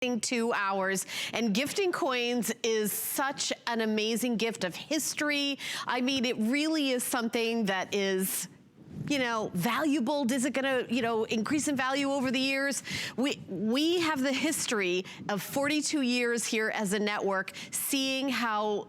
2 hours, and gifting coins is such an amazing gift of history. I mean, it really is something that is, you know, valuable. Is it gonna, you know, increase in value over the years? We have the history of 42 years here as a network, seeing how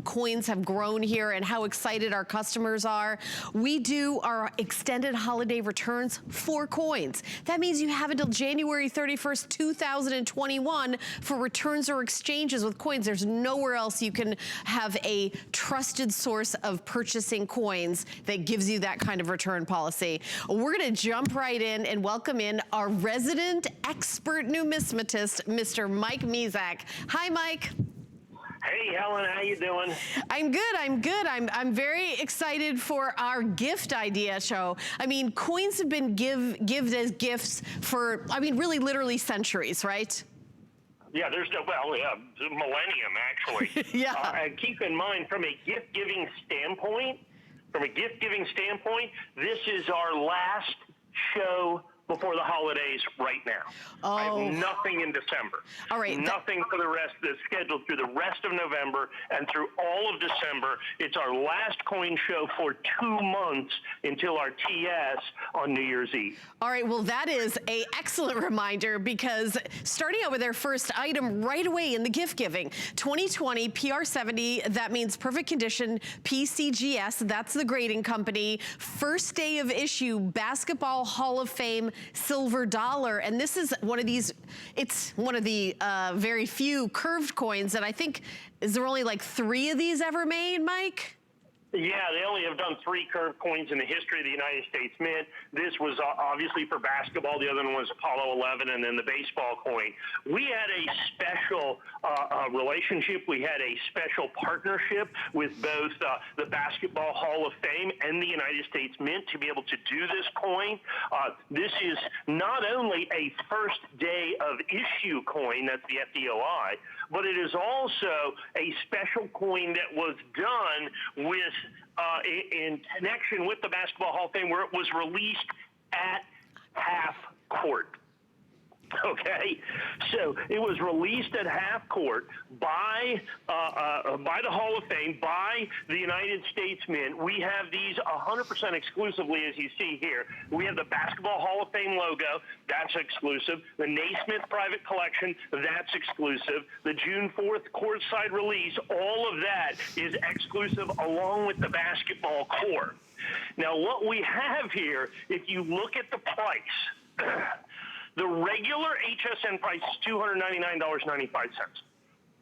coins have grown here and how excited our customers are. We do our extended holiday returns for coins. That means you have until January 31st, 2021 for returns or exchanges with coins. There's nowhere else you can have a trusted source of purchasing coins that gives you that kind of return policy. We're gonna jump right in and welcome in our resident expert numismatist, Mr. Mike Mezak. Hi, Mike. Hey, Helen, how you doing? I'm good, I'm good. I'm very excited for our gift idea show. I mean, coins have been given as gifts for, I mean, really literally centuries, right? Yeah, there's no, well, yeah, millennium, actually. Yeah. And keep in mind, from a gift-giving standpoint, this is our last show before the holidays right now. Oh. I have nothing in December. All right. Nothing for the rest that's scheduled through the rest of November and through all of December. It's our last coin show for 2 months until our TS on New Year's Eve. All right, well, that is an excellent reminder, because starting out with our first item right away in the gift giving, 2020 PR70, that means perfect condition, PCGS, that's the grading company, first day of issue, Basketball Hall of Fame silver dollar. And this is one of these, it's one of the very few curved coins that I think, is there only like 3 of these ever made, Mike? Yeah, they only have done 3 curved coins in the history of the United States Mint. This was obviously for basketball. The other one was Apollo 11, and then the baseball coin. We had a special relationship. We had a special partnership with both the Basketball Hall of Fame and the United States Mint to be able to do this coin. This is not only a first day of issue coin, that's the FDOI, but it is also a special coin that was done with in connection with the Basketball Hall of Fame, where it was released at half court. Okay, so it was released at half court by the Hall of Fame, by the United States Mint. We have these 100% exclusively, as you see here. We have the Basketball Hall of Fame logo, that's exclusive. The Naismith Private Collection, that's exclusive. The June 4th courtside release, all of that is exclusive, along with the basketball core. Now, what we have here, if you look at the price, the regular HSN price is $299.95.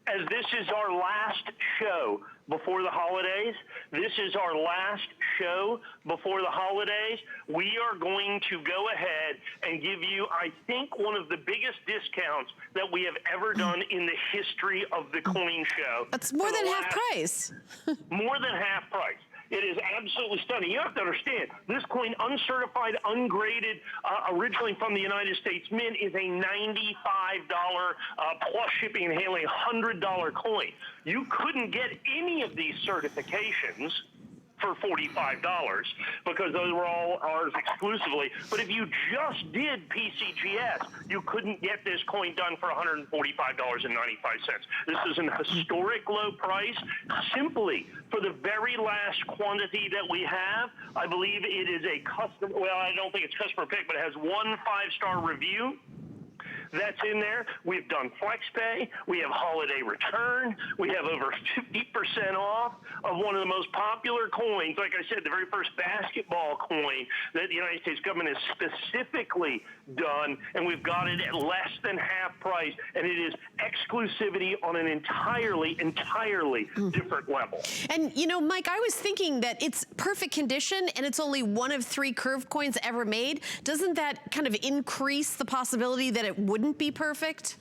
As this is our last show before the holidays, we are going to go ahead and give you, I think, one of the biggest discounts that we have ever done in the history of the coin show. That's more than half price. More than half price. It is absolutely stunning. You have to understand, this coin, uncertified, ungraded, originally from the United States Mint, is a $95 plus shipping and handling, $100 coin. You couldn't get any of these certifications for $45 because those were all ours exclusively. But if you just did PCGS, you couldn't get this coin done for $145.95. This is an historic low price, simply for the very last quantity that we have. I believe it is a custom, well, I don't think it's customer pick, but it has 1 5-star review that's in there. We've done FlexPay. We have holiday return. We have over 50% off of one of the most popular coins. Like I said, the very first basketball coin that the United States government has specifically done, and we've got it at less than half price, and it is exclusivity on an entirely different level. And you know, Mike, I was thinking that it's perfect condition and it's only one of 3 curved coins ever made. Doesn't that kind of increase the possibility that it wouldn't be perfect?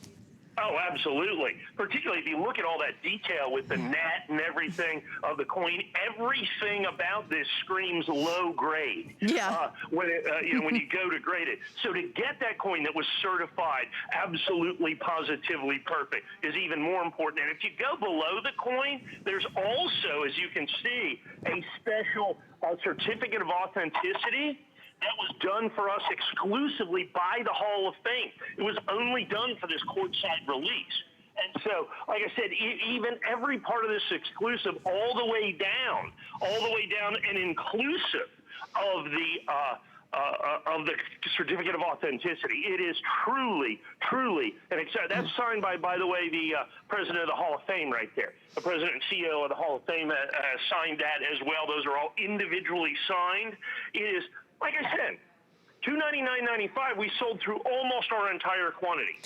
Oh, absolutely. Particularly if you look at all that detail with the net and everything of the coin, everything about this screams low grade. Yeah. When you go to grade it. So to get that coin that was certified absolutely, positively perfect is even more important. And if you go below the coin, there's also, as you can see, a special certificate of authenticity that was done for us exclusively by the Hall of Fame. It was only done for this courtside release. And so, like I said, even every part of this exclusive, all the way down and inclusive of the certificate of authenticity. It is truly, and that's signed by the way, the president of the Hall of Fame right there. The president and CEO of the Hall of Fame signed that as well. Those are all individually signed. It is, like I said, $299.95. We sold through almost our entire quantity.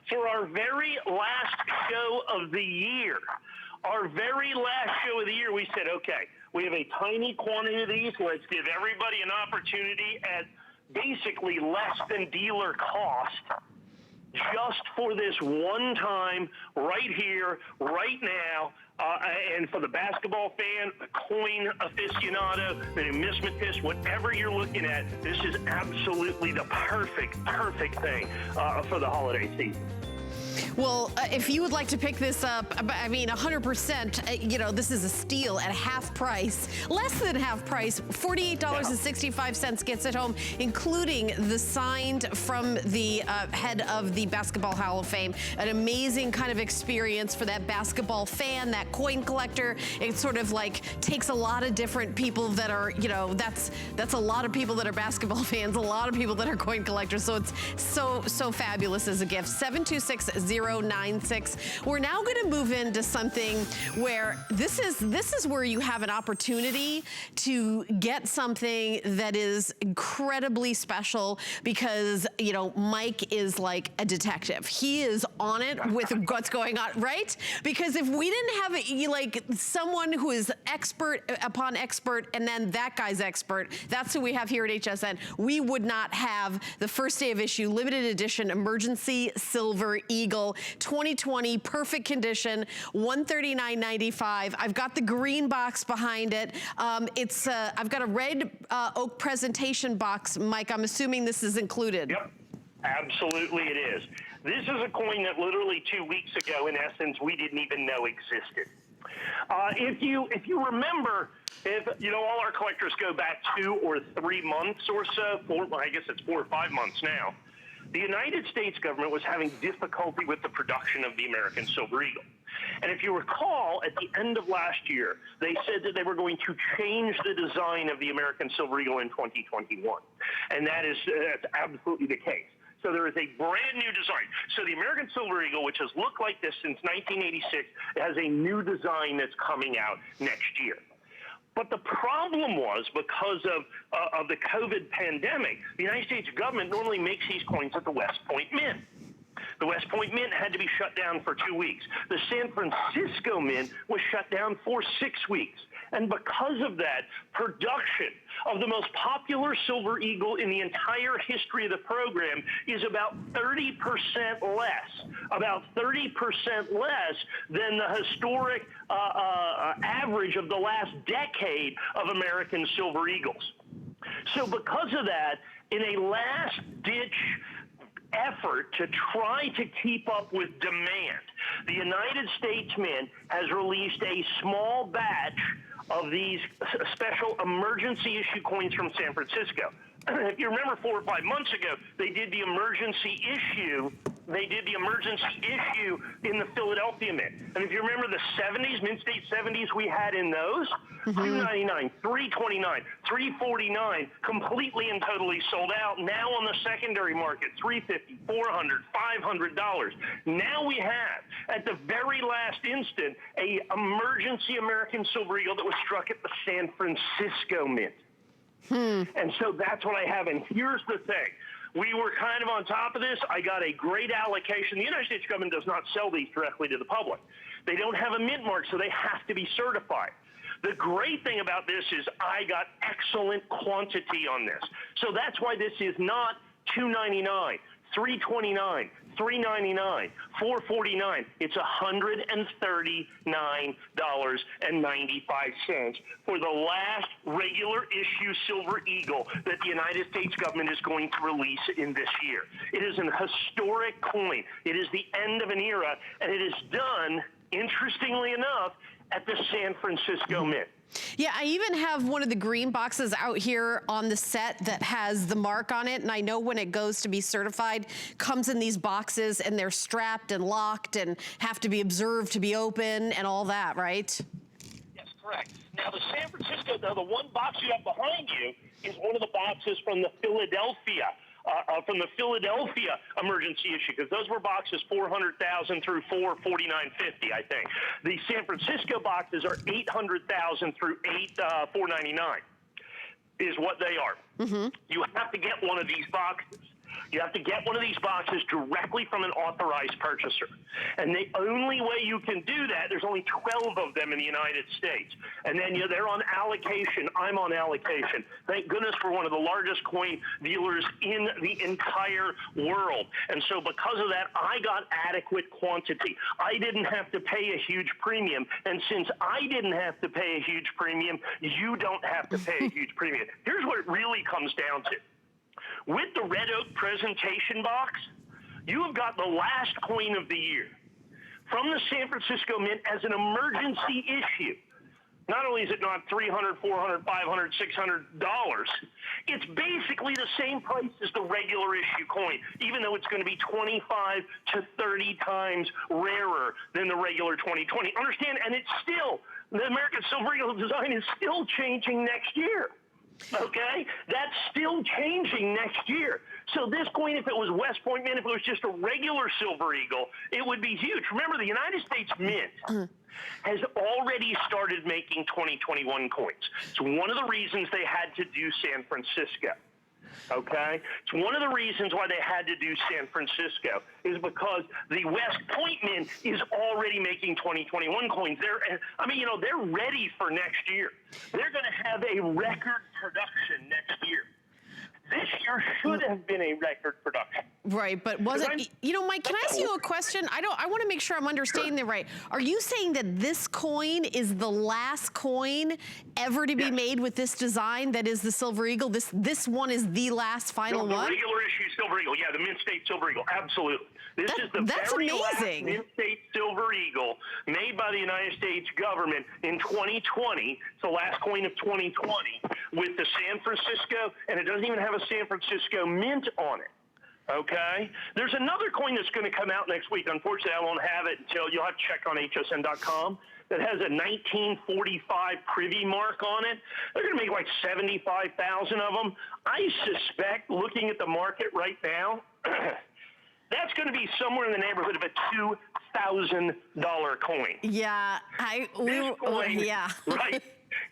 For our very last show of the year, we said, okay, we have a tiny quantity of these. Let's give everybody an opportunity at basically less than dealer cost just for this one time, right here, right now. And for the basketball fan, the coin aficionado, the numismatist, whatever you're looking at, this is absolutely the perfect thing for the holiday season. Well, if you would like to pick this up, I mean, 100%, you know, this is a steal at half price, less than half price, $48.65 gets it home, including the signed from the head of the Basketball Hall of Fame. An amazing kind of experience for that basketball fan, that coin collector. It sort of like takes a lot of different people that are, you know, that's a lot of people that are basketball fans, a lot of people that are coin collectors. So it's so fabulous as a gift. 726-096. We're now going to move into something where this is where you have an opportunity to get something that is incredibly special because, you know, Mike is like a detective. He is on it with what's going on, right? Because if we didn't have like someone who is expert upon expert and then that guy's expert, that's who we have here at HSN, we would not have the first day of issue limited edition emergency silver eagle 2020 perfect condition, $139.95. I've got the green box behind it. I've got a red oak presentation box. Mike, I'm assuming this is included. Yep, absolutely it is. This is a coin that literally 2 weeks ago, in essence, we didn't even know existed. If you remember, all our collectors go back 2 or 3 months or so, I guess it's 4 or 5 months now. The United States government was having difficulty with the production of the American Silver Eagle. And if you recall, at the end of last year, they said that they were going to change the design of the American Silver Eagle in 2021. And that's absolutely the case. So there is a brand new design. So the American Silver Eagle, which has looked like this since 1986, has a new design that's coming out next year. But the problem was, because of the COVID pandemic, the United States government normally makes these coins at the West Point Mint. The West Point Mint had to be shut down for 2 weeks. The San Francisco Mint was shut down for 6 weeks. And because of that, production of the most popular Silver Eagle in the entire history of the program is about 30% less than the historic average of the last decade of American Silver Eagles. So because of that, in a last-ditch effort to try to keep up with demand, the United States Mint has released a small batch of these special emergency issue coins from San Francisco. If you remember 4 or 5 months ago, they did the emergency issue. In the Philadelphia Mint. And if you remember the 70s, Mint State 70s we had in those, $299, $329, $349, completely and totally sold out. Now on the secondary market, $350, $400, $500. Now we have, at the very last instant, a emergency American Silver Eagle that was struck at the San Francisco Mint. And so that's what I have. And here's the thing. We were kind of on top of this. I got a great allocation. The United States government does not sell these directly to the public. They don't have a mint mark, so they have to be certified. The great thing about this is I got excellent quantity on this. So that's why this is not $299, $329, $399, $449. It's $139.95 for the last regular issue Silver Eagle that the United States government is going to release in this year. It is an historic coin. It is the end of an era, and it is done interestingly enough, at the San Francisco Mint. Yeah, I even have one of the green boxes out here on the set that has the mark on it, and I know when it goes to be certified, comes in these boxes and they're strapped and locked and have to be observed to be open and all that, right? Yes, correct. Now the San Francisco, the one box you have behind you is one of the boxes from the Philadelphia emergency issue, because those were boxes 400,000 through 449.50, I think. The San Francisco boxes are 800,000 through 499 is what they are. You have to get one of these boxes. You have to get one of these boxes directly from an authorized purchaser. And the only way you can do that, there's only 12 of them in the United States. And then they're on allocation. I'm on allocation. Thank goodness for one of the largest coin dealers in the entire world. And so because of that, I got adequate quantity. I didn't have to pay a huge premium. And since I didn't have to pay a huge premium, you don't have to pay a huge premium. Here's what it really comes down to. With the Red Oak presentation box, you have got the last coin of the year from the San Francisco Mint as an emergency issue. Not only is it not $300, $400, $500, $600, it's basically the same price as the regular issue coin, even though it's going to be 25 to 30 times rarer than the regular 2020. Understand, and it's still, the American Silver Eagle design is still changing next year. Okay? That's still changing next year. So this coin, if it was West Point Mint, if it was just a regular Silver Eagle, it would be huge. Remember, the United States Mint has already started making 2021 coins. It's one of the reasons they had to do San Francisco. Okay? It's one of the reasons why they had to do San Francisco is because the West Point Mint is already making 2021 coins. They're ready for next year. They're going to have a record production next year. This year should have been a record production. Right, but wasn't, Mike, can I ask you a question? I want to make sure I'm understanding that right. Are you saying that this coin is the last coin ever to be made with this design that is the Silver Eagle? This one is the last final one? The regular issue Silver Eagle, the Mint State Silver Eagle, absolutely. This is the very last Mint State Silver Eagle made by the United States government in 2020. It's the last coin of 2020 with the San Francisco, and it doesn't even have a San Francisco Mint on it. Okay? There's another coin that's going to come out next week. Unfortunately, I won't have it until you'll have to check on hsn.com. That has a 1945 privy mark on it. They're going to make like 75,000 of them. I suspect, looking at the market right now, that's going to be somewhere in the neighborhood of a $2,000 coin. Yeah, Right.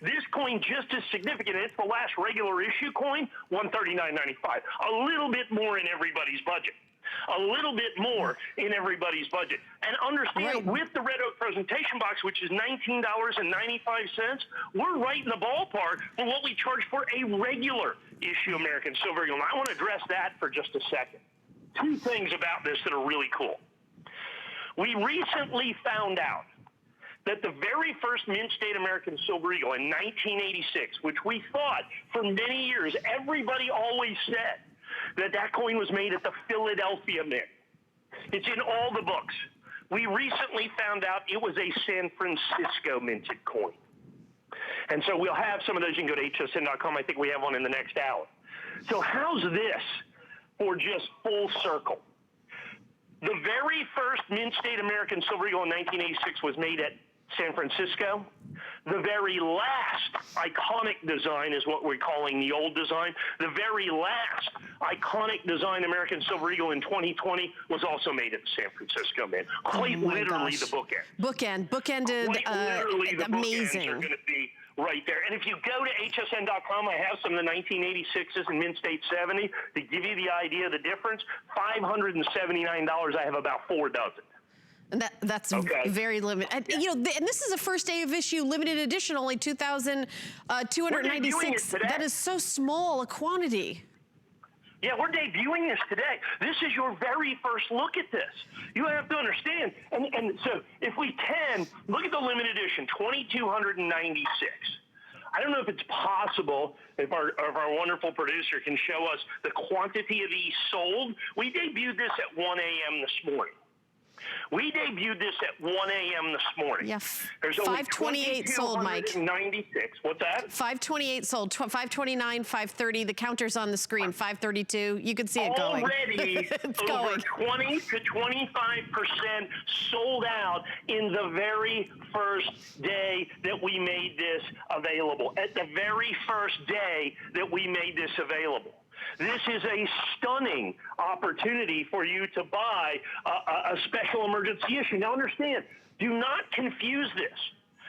This coin just as significant. It's the last regular issue coin, $139.95. A little bit more in everybody's budget. A little bit more in everybody's budget. And understand, with the Red Oak presentation box, which is $19.95, we're right in the ballpark for what we charge for a regular issue American Silver Eagle. And I want to address that for just a second. Two things about this that are really cool. We recently found out that the very first Mint State American Silver Eagle in 1986, which we thought for many years, everybody always said that coin was made at the Philadelphia Mint. It's in all the books. We recently found out it was a San Francisco minted coin. And so we'll have some of those. You can go to hsn.com. I think we have one in the next hour. So how's this for just full circle? The very first Mint State American Silver Eagle in 1986 was made at San Francisco. The very last iconic design is what we're calling the old design. The very last iconic design American Silver Eagle in 2020 was also made at the San Francisco Mint. Quite literally the bookend. Bookended, literally the amazing. bookends are going to be right there. And if you go to hsn.com, I have some of the 1986s and Mint State 70 to give you the idea of the difference. $579, I have about 4 dozen. And that's very limited. And, and this is a first day of issue limited edition, only 2,296. That is so small a quantity. Yeah, we're debuting this today. This is your very first look at this. You have to understand. And so if we can, look at the limited edition, 2,296. I don't know if it's possible, if our wonderful producer can show us the quantity of these sold. We debuted this at 1 a.m. this morning. We debuted this at 1 a.m. this morning. Yeah, There's only 528 sold, Mike. 296. What's that? 528 sold. 529, 530. The counter's on the screen. 532. You can see it going. Already it's over going. 20 to 25% sold out in the very first day that we made this available. At the very first day that we made this available. This is a stunning opportunity for you to buy a special emergency issue. Now understand, do not confuse this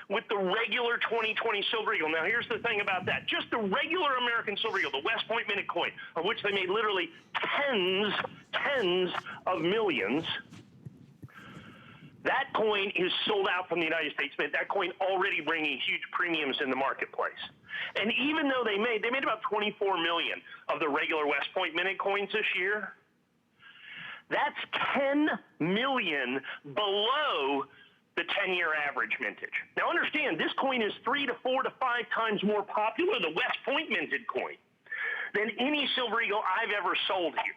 with the regular 2020 Silver Eagle. Now here's the thing about that. Just the regular American Silver Eagle, the West Point Minute coin, of which they made literally tens of millions. That coin is sold out from the United States Mint. That coin already bringing huge premiums in the marketplace. And even though they made about 24 million of the regular West Point Minute coins this year, that's 10 million below the 10-year average mintage. Now understand, this coin is 3 to 4 to 5 times more popular, the West Point minted coin, than any Silver Eagle I've ever sold here.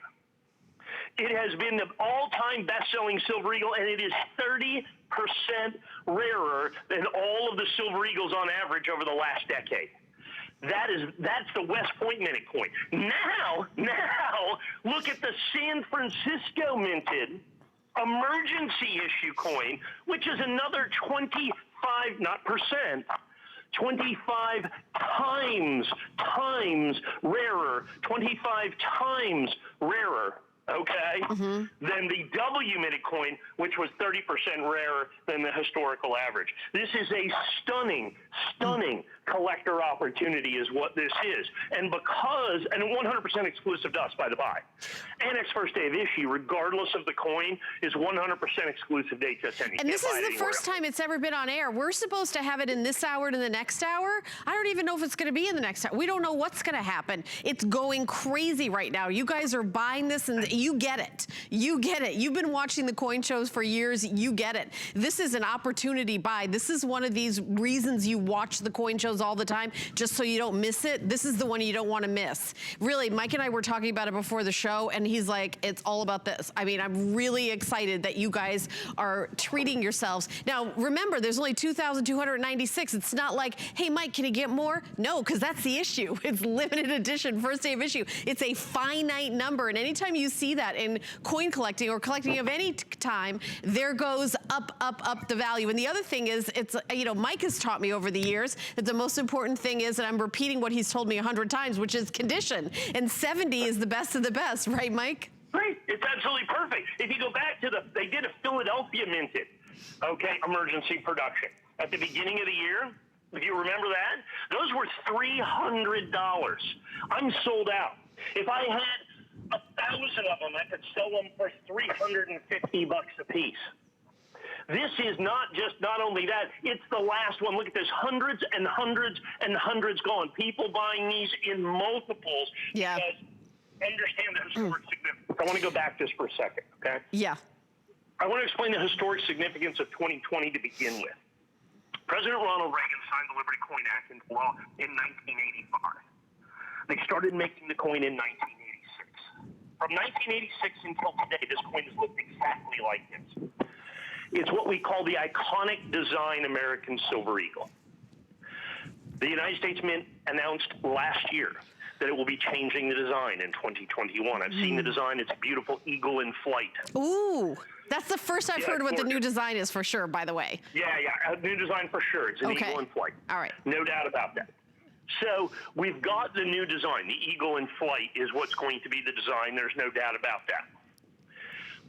It has been the all-time best-selling Silver Eagle, and it is 30% rarer than all of the Silver Eagles on average over the last decade. That's the West Point minted coin. Now, look at the San Francisco minted emergency issue coin, which is another 25, not percent, 25 times rarer, 25 times rarer, okay, than the W minted coin, which was 30% rarer than the historical average. This is a stunning collector opportunity is what this is. And 100% exclusive to us, by the by. Annex first day of issue, regardless of the coin, is 100% exclusive to HSN. And this is the first time it's ever been on air. We're supposed to have it in this hour to the next hour. I don't even know if it's going to be in the next hour. We don't know what's going to happen. It's going crazy right now. You guys are buying this and you get it. You get it. You've been watching the coin shows for years. You get it. This is an opportunity buy. This is one of these reasons you watch the coin shows all the time, just so you don't miss it. This is the one you don't want to miss. Really, Mike and I were talking about it before the show, and he's like, it's all about this. I mean, I'm really excited that you guys are treating yourselves. Now, remember, there's only 2,296. It's not like, hey, Mike, can you get more? No, because that's the issue. It's limited edition, first day of issue. It's a finite number, and anytime you see that in coin collecting or collecting of any time, there goes up the value. And the other thing is, it's, you know, Mike has taught me over the years that the most important thing is, and I'm repeating what he's told me 100 times, which is condition. And 70 is the best of the best, right, Mike? Right, it's absolutely perfect. If you go back to they did a Philadelphia minted, okay, emergency production at the beginning of the year. If you remember that, those were $300. I'm sold out. If I had 1,000 of them, I could sell them for $350 a piece. This is not only that, it's the last one. Look at this, hundreds and hundreds gone. People buying these in multiples. Yeah. Because understand the historic significance. I want to go back just for a second, okay? Yeah. I want to explain the historic significance of 2020 to begin with. President Ronald Reagan signed the Liberty Coin Act into law in 1985. They started making the coin in 1986. From 1986 until today, this coin has looked exactly like this. It's what we call the iconic design American Silver Eagle. The United States Mint announced last year that it will be changing the design in 2021. I've seen the design. It's a beautiful eagle in flight. Ooh, that's the first I've heard what the new design is for sure, by the way. Yeah, a new design for sure. It's an eagle in flight. All right. No doubt about that. So we've got the new design. The eagle in flight is what's going to be the design. There's no doubt about that.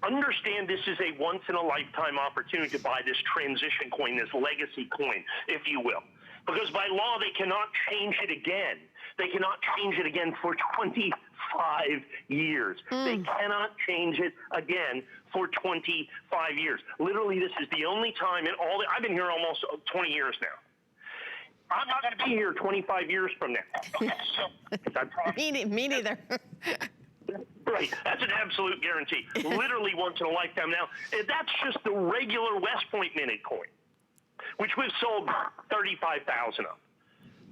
Understand this is a once-in-a-lifetime opportunity to buy this transition coin, this legacy coin, if you will. Because by law, they cannot change it again. They cannot change it again for 25 years. They cannot change it again for 25 years. Literally, this is the only time in all I've been here almost 20 years now. I'm not going to be here 25 years from now. So, I promise. Me neither. Right, that's an absolute guarantee. Literally once in a lifetime. Now, that's just the regular West Point minted coin, which we've sold 35,000 of.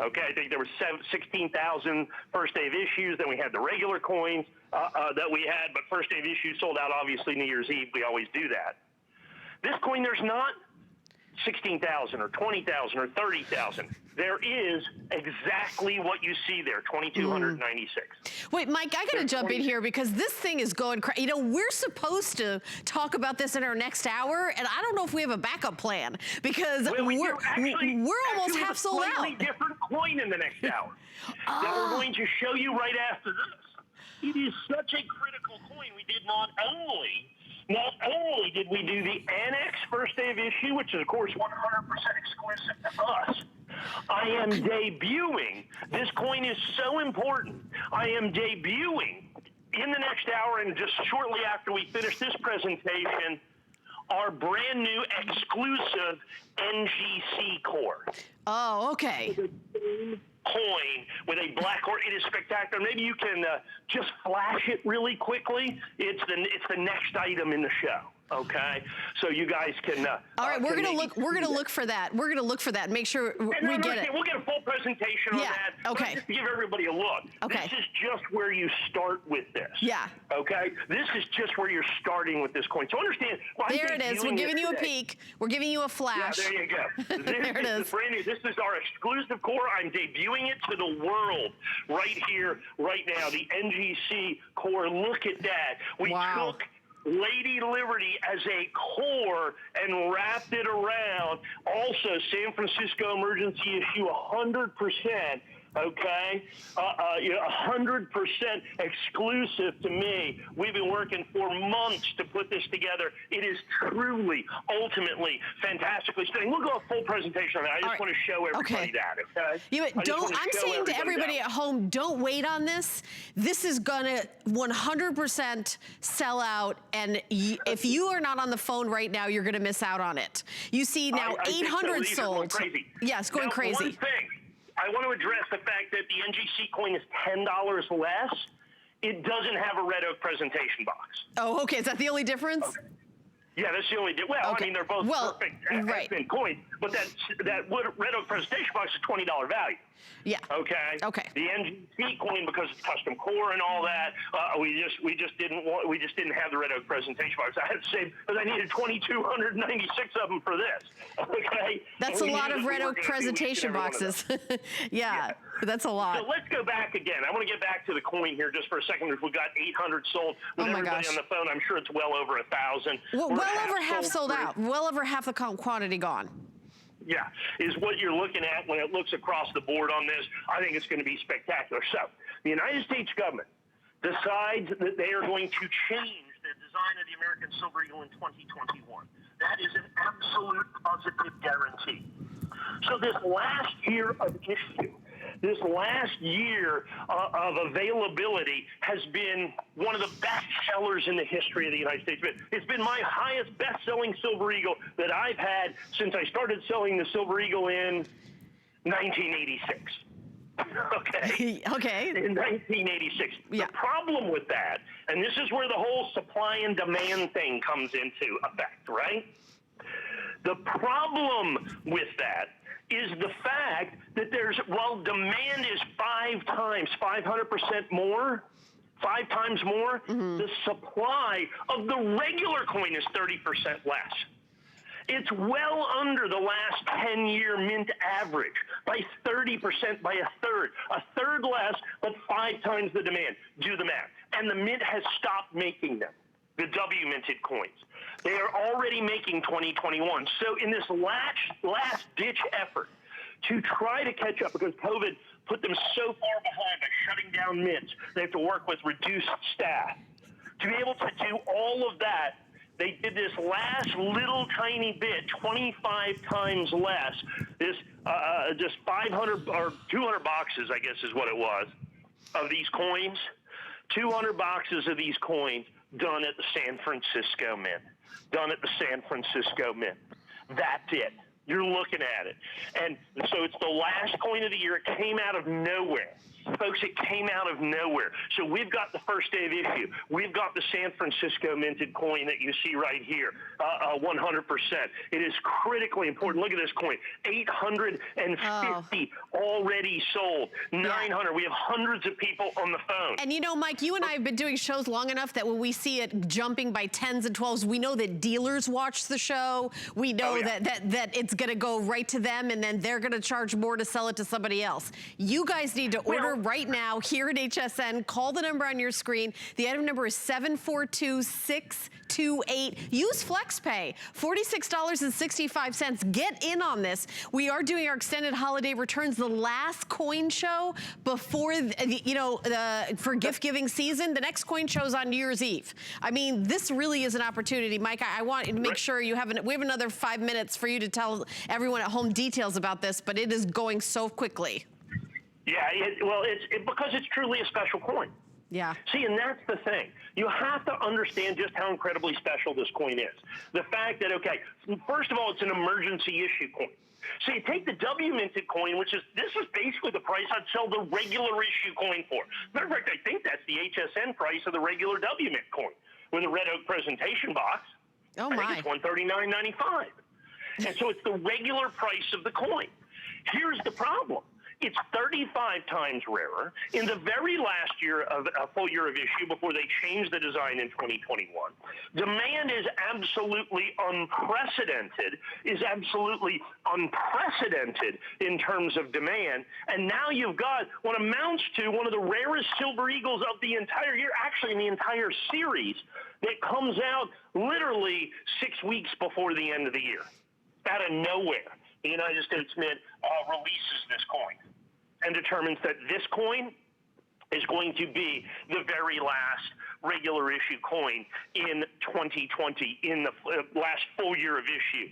Okay, I think there were 16,000 first day of issues. Then we had the regular coins that we had, but first day of issues sold out obviously New Year's Eve. We always do that. This coin, there's not 16,000 or 20,000 or 30,000. There is exactly what you see there, 2,296. Wait, Mike, I gotta jump in here because this thing is going crazy. You know, we're supposed to talk about this in our next hour, and I don't know if we have a backup plan because we're almost half sold out. A different coin in the next hour that we're going to show you right after this. It is such a critical coin. We did not only did we do the Annex first day of issue, which is, of course, 100% exclusive to us, I am debuting. This coin is so important. I am debuting in the next hour and just shortly after we finish this presentation, our brand new exclusive NGC core. Oh, okay. Coin with a black core. It is spectacular. Maybe you can just flash it really quickly. It's the next item in the show. Okay, so you guys can. All right, we're gonna look. We're gonna look for that. We're gonna look for that. Make sure we get it. We'll get a full presentation on that. Okay. Just to give everybody a look. Okay. This is just where you start with this. Yeah. Okay. This is just where you're starting with this coin. So understand. There it is. We're giving you a peek. We're giving you a flash. Yeah, there you go. There it is. Brand new. This is our exclusive core. I'm debuting it to the world right here, right now. The NGC core. Look at that. We took Lady Liberty as a core and wrapped it around. Also, San Francisco emergency issue 100%. Okay, 100% exclusive to me. We've been working for months to put this together. It is truly, ultimately, fantastically stunning. We'll go a full presentation on that. I just want to show everybody that. Okay. I'm saying to everybody at home, don't wait on this. This is gonna 100% sell out, and if you are not on the phone right now, you're gonna miss out on it. You see now 800 sold. Yeah, it's going crazy. One thing. I want to address the fact that the NGC coin is $10 less. It doesn't have a red oak presentation box. Oh, okay. Is that the only difference? Okay. Yeah, that's the only difference. Well, I mean, they're both perfect coins, but that red oak presentation box is $20 value. Yeah. Okay. Okay. The NGC coin, because it's custom core and all that, we just didn't have the red oak presentation box. I had to say because I needed 2,296 of them for this. Okay. That's a lot of red oak presentation boxes. Yeah, that's a lot. So let's go back again. I want to get back to the coin here just for a second. We've got 800 sold. With everybody on the phone, I'm sure it's well over 1,000. Well over half sold out. Well over half the quantity gone. Yeah, is what you're looking at when it looks across the board on this. I think it's going to be spectacular. So the United States government decides that they are going to change the design of the American Silver Eagle in 2021. That is an absolute positive guarantee. So this last year of issue, this last year of availability has been one of the best sellers in the history of the United States. It's been my highest best-selling Silver Eagle that I've had since I started selling the Silver Eagle in 1986. Okay. Okay. In 1986. Yeah. The problem with that, and this is where the whole supply and demand thing comes into effect, right? The problem with that is the fact that while demand is 500% more, 5 times more, the supply of the regular coin is 30% less. It's well under the last 10-year mint average by 30%, by a third less, but 5 times the demand. Do the math. And the mint has stopped making them, the W-minted coins. They are already making 2021. So in this last ditch effort to try to catch up, because COVID put them so far behind by shutting down mints, they have to work with reduced staff. To be able to do all of that, they did this last little tiny bit, 25 times less, this just 500 or 200 boxes, I guess is what it was, of these coins. 200 boxes of these coins done at the San Francisco Mint. Done at the San Francisco Mint. That's it. You're looking at it. And so it's the last coin of the year. It came out of nowhere. Folks, it came out of nowhere. So we've got the first day of issue. We've got the San Francisco minted coin that you see right here, 100%. It is critically important. Look at this coin, 850 already sold, 900. We have hundreds of people on the phone. And you know, Mike, you and I have been doing shows long enough that when we see it jumping by 10s and 12s, we know that dealers watch the show. We know that it's going to go right to them, and then they're going to charge more to sell it to somebody else. You guys need to order right now here at HSN. Call the number on your screen. The item number is 742628. Use FlexPay, $46.65. Get in on this. We are doing our extended holiday returns, the last coin show before, for gift giving season. The next coin show is on New Year's Eve. I mean, this really is an opportunity. Mike, I want to make sure we have another 5 minutes for you to tell everyone at home details about this, but it is going so quickly. Yeah, because it's truly a special coin. Yeah. See, and that's the thing. You have to understand just how incredibly special this coin is. The fact that, first of all, it's an emergency issue coin. So you take the W minted coin, this is basically the price I'd sell the regular issue coin for. Matter of fact, I think that's the HSN price of the regular W mint coin with a red oak presentation box. Oh, I think it's $139.95. And so it's the regular price of the coin. Here's the problem. It's 35 times rarer. In the very last year of a full year of issue before they changed the design in 2021, demand is absolutely unprecedented in terms of demand. And now you've got what amounts to one of the rarest Silver Eagles of the entire year, actually in the entire series, that comes out literally 6 weeks before the end of the year. Out of nowhere, the United States Mint releases this coin and determines that this coin is going to be the very last regular issue coin in 2020, in the last full year of issue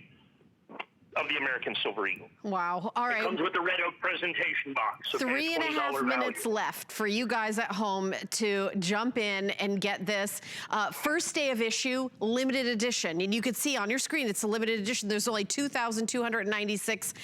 of the American Silver Eagle. Wow. All right. It comes with the red oak presentation box. 3.5 minutes left for you guys at home to jump in and get this. First day of issue, limited edition. And you can see on your screen, it's a limited edition. There's only 2,296.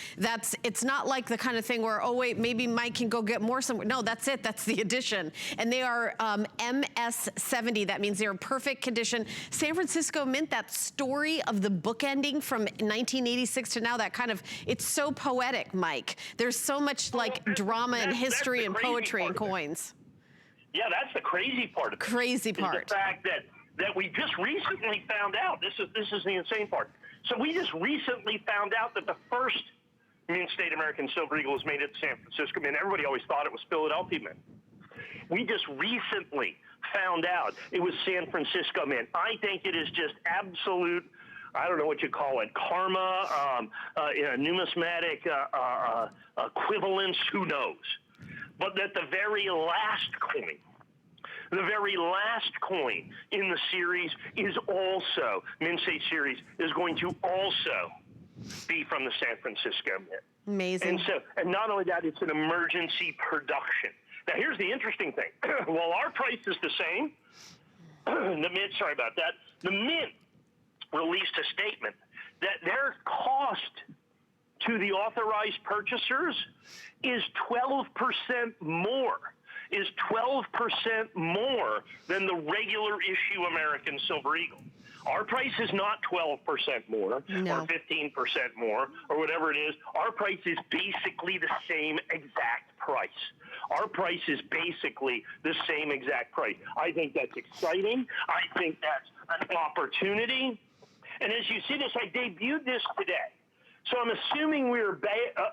It's not like the kind of thing where, oh wait, maybe Mike can go get more somewhere. No, that's it. That's the edition. And they are MS70. That means they're in perfect condition. San Francisco Mint, that story of the bookending from 1986 to now, that kind of, it's so poetic, Mike. There's so much drama and history and poetry and coins. Yeah, that's the crazy part of it. Crazy part. The fact that we just recently found out, this is the insane part. So we just recently found out that the first Mint State American Silver Eagle was made at San Francisco Mint. Everybody always thought it was Philadelphia Mint. We just recently found out it was San Francisco Mint. I think it is just absolute, I don't know what you call it, karma, numismatic equivalence, who knows. But that the very last coin in the series is also, Mint State series, is going to also be from the San Francisco Mint. Amazing. And not only that, it's an emergency production. Now, here's the interesting thing. While our price is the same, the Mint released a statement that their cost to the authorized purchasers is 12% more than the regular issue American Silver Eagle. Our price is not 12% more or 15% more or whatever it is. Our price is basically the same exact price. Our price is basically the same exact price. I think that's exciting. I think that's an opportunity. And as you see this, I debuted this today. So I'm assuming we're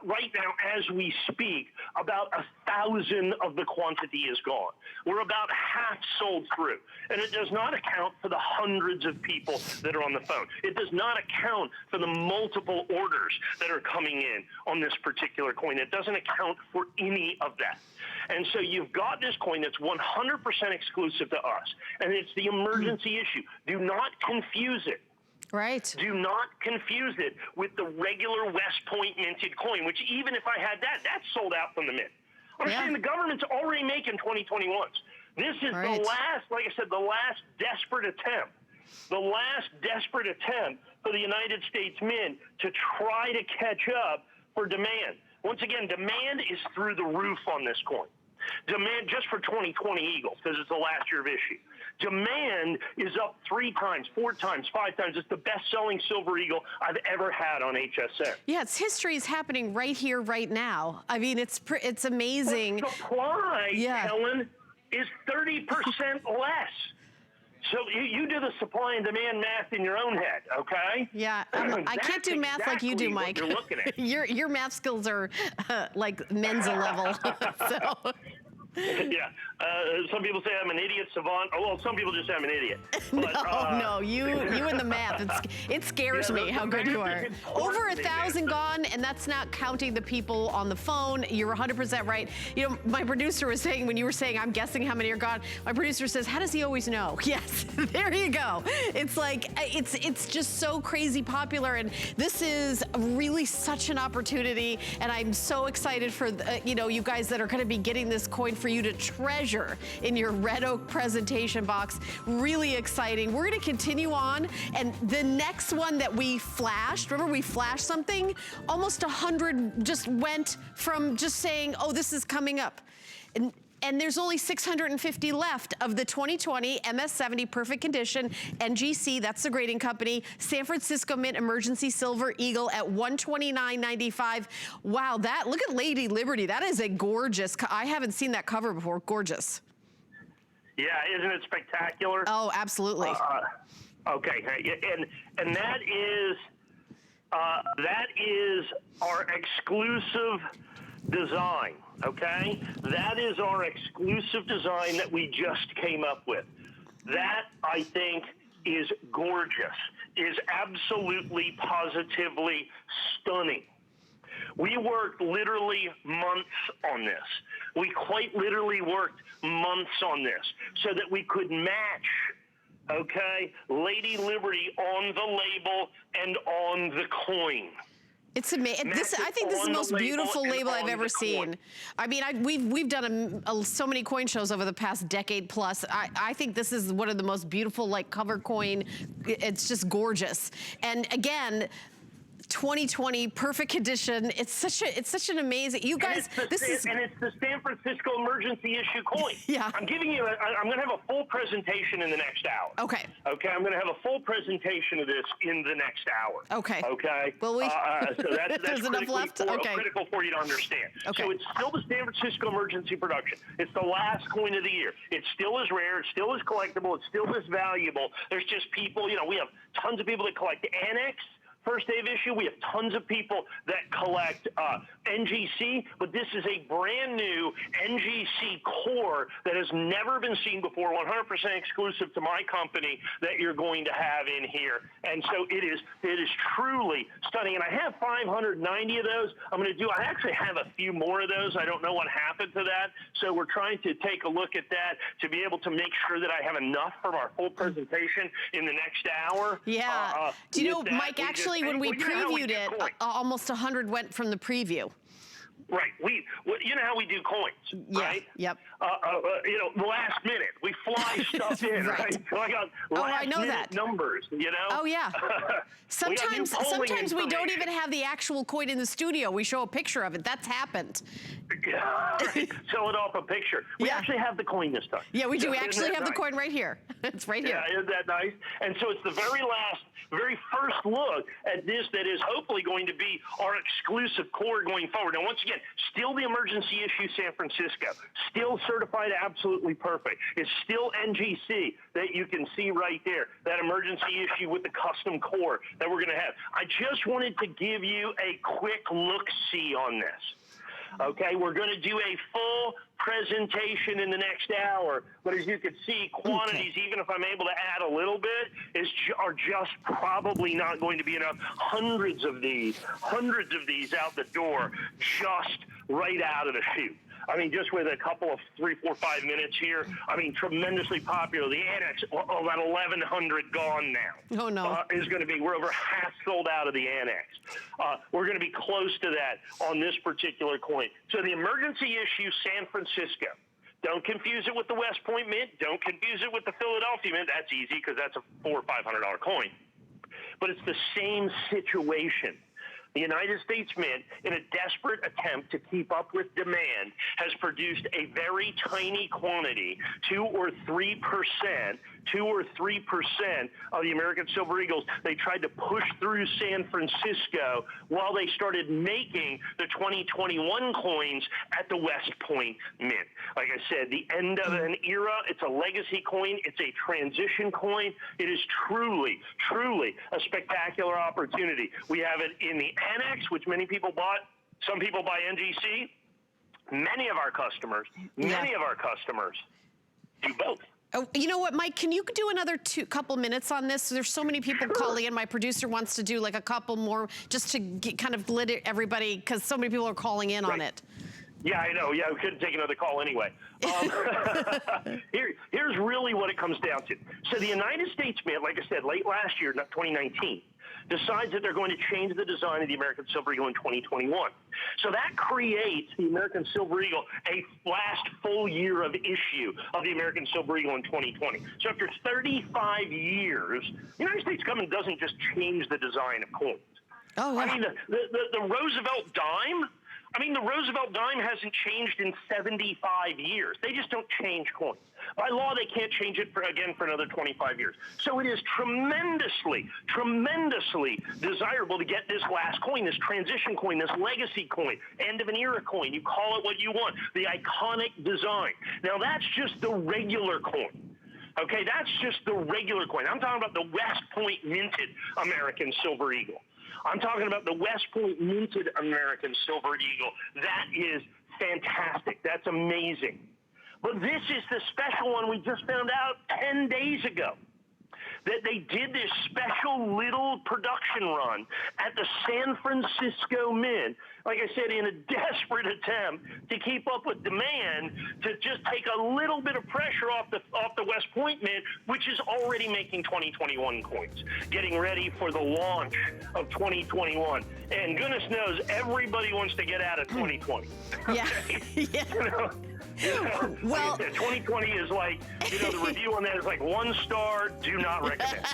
right now, as we speak, about 1,000 of the quantity is gone. We're about half sold through. And it does not account for the hundreds of people that are on the phone. It does not account for the multiple orders that are coming in on this particular coin. It doesn't account for any of that. And so you've got this coin that's 100% exclusive to us. And it's the emergency issue. Do not confuse it. Right. Do not confuse it with the regular West Point minted coin, which even if I had that, that's sold out from the Mint. I'm saying the government's already making 2021s. This is the last, like I said, the last desperate attempt. The last desperate attempt for the United States Mint to try to catch up for demand. Once again, demand is through the roof on this coin. Demand, just for 2020 Eagles, because it's the last year of issue, demand is up 3 times, 4 times, 5 times. It's the best-selling Silver Eagle I've ever had on HSN. Yeah, it's history is happening right here, right now. I mean, it's amazing. But supply, Helen, is 30% less. So you do the supply and demand math in your own head, okay? Yeah, I can't do math like you do, Mike. You're looking at. your math skills are like Mensa level. So. Yeah, some people say I'm an idiot savant. Oh, well, some people just say I'm an idiot. But, no, you and the math. It scares me how good you are. Over 1,000 gone, and that's not counting the people on the phone. You're 100% right. You know, my producer was saying, when you were saying, I'm guessing how many are gone, my producer says, how does he always know? Yes, there you go. It's like, it's just so crazy popular, and this is really such an opportunity, and I'm so excited for, you guys that are gonna be getting this coin for you to treasure in your red oak presentation box. Really exciting. We're gonna continue on, and the next one that we flashed, remember we flashed something? Almost 100 just went from just saying, oh, this is coming up. And there's only 650 left of the 2020 MS70 perfect condition NGC, that's the grading company, San Francisco Mint Emergency Silver Eagle at $129.95. Wow, look at Lady Liberty. That is a gorgeous, I haven't seen that cover before, gorgeous. Yeah, isn't it spectacular? Oh, absolutely. Okay, and that is our exclusive design, okay? That is our exclusive design that we just came up with. That, I think, is gorgeous, is absolutely, positively stunning. We worked literally months on this. We quite literally worked months on this so that we could match, okay, Lady Liberty on the label and on the coin. It's amazing. I think this is the most beautiful label I've ever seen. I mean, we've done so many coin shows over the past decade plus. I think this is one of the most beautiful, like, cover coin. It's just gorgeous. And again, 2020 perfect condition. It's such an amazing. You guys, and it's the San Francisco emergency issue coin. Yeah. I'm giving you. I'm going to have a full presentation in the next hour. Okay. Okay. I'm going to have a full presentation of this in the next hour. Okay. Okay. Well, so that's there's enough left. Okay. Critical for you to understand. Okay. So it's still the San Francisco emergency production. It's the last coin of the year. It still is rare. It still is collectible. It's still is valuable. There's just people. We have tons of people that collect the Annex. First day of issue, we have tons of people that collect NGC, but this is a brand new NGC core that has never been seen before, 100% exclusive to my company that you're going to have in here. And so it is truly stunning. And I have 590 of those. I actually have a few more of those. I don't know what happened to that. So we're trying to take a look at that to be able to make sure that I have enough from our full presentation in the next hour. Yeah. Do you know, Mike, actually, when we previewed it, almost 100 went from the preview. Right. You know how we do coins, right? Yep. Last minute. We fly stuff in, right? So I got last minute numbers, Oh, yeah. Sometimes we don't even have the actual coin in the studio. We show a picture of it. That's happened. Yeah. Show it off a picture. We actually have the coin this time. Yeah, we do. We actually have the coin right here. It's right here. Yeah, isn't that nice? And so it's the very first look at this that is hopefully going to be our exclusive core going forward. Now, once again, still the emergency issue San Francisco, still certified absolutely perfect. It's still NGC that you can see right there, that emergency issue with the custom core that we're going to have. I just wanted to give you a quick look-see on this. Okay, we're going to do a full presentation in the next hour, but as you can see, quantities, even if I'm able to add a little bit, are just probably not going to be enough. Hundreds of these out the door, just right out of the chute. I mean, just with a couple of 3, 4, 5 minutes here, I mean, tremendously popular. The Annex, about 1,100 gone now. Oh, no. We're over half sold out of the Annex. We're going to be close to that on this particular coin. So the emergency issue, San Francisco. Don't confuse it with the West Point Mint. Don't confuse it with the Philadelphia Mint. That's easy because that's a $400 or $500 coin. But it's the same situation. The United States Mint, in a desperate attempt to keep up with demand, has produced a very tiny quantity, 2 or 3% of the American Silver Eagles. They tried to push through San Francisco while they started making the 2021 coins at the West Point Mint. Like I said, the end of an era. It's a legacy coin. It's a transition coin. It is truly, truly a spectacular opportunity. We have it in the Annex, which many people bought. Some people buy NGC. Many of our customers do both. Oh, you know what, Mike, can you do another couple minutes on this? There's so many people calling in. My producer wants to do like a couple more just to kind of glitter everybody, because so many people are calling in on it. Yeah, I know. Yeah, we couldn't take another call anyway. Here's really what it comes down to. So the United States Mint, like I said, late last year, 2019, decides that they're going to change the design of the American Silver Eagle in 2021. So that creates the American Silver Eagle a last full year of issue of the American Silver Eagle in 2020. So after 35 years, the United States government doesn't just change the design of coins. Oh, yeah. I mean, the Roosevelt dime, the Roosevelt dime hasn't changed in 75 years. They just don't change coins. By law, they can't change it for another 25 years. So it is tremendously, tremendously desirable to get this last coin, this transition coin, this legacy coin, end of an era coin. You call it what you want, the iconic design. Now, that's just the regular coin. Okay, that's just the regular coin. I'm talking about the West Point minted American Silver Eagle. I'm talking about the West Point minted American Silver Eagle. That is fantastic. That's amazing. But this is the special one we just found out 10 days ago, that they did this special little production run at the San Francisco Mint, like I said, in a desperate attempt to keep up with demand, to just take a little bit of pressure off the West Point Mint, which is already making 2021 coins, getting ready for the launch of 2021. And goodness knows, everybody wants to get out of 2020. Yeah. Yeah. Well, like I said, 2020 is like, the review on that is like 1 star, do not recommend.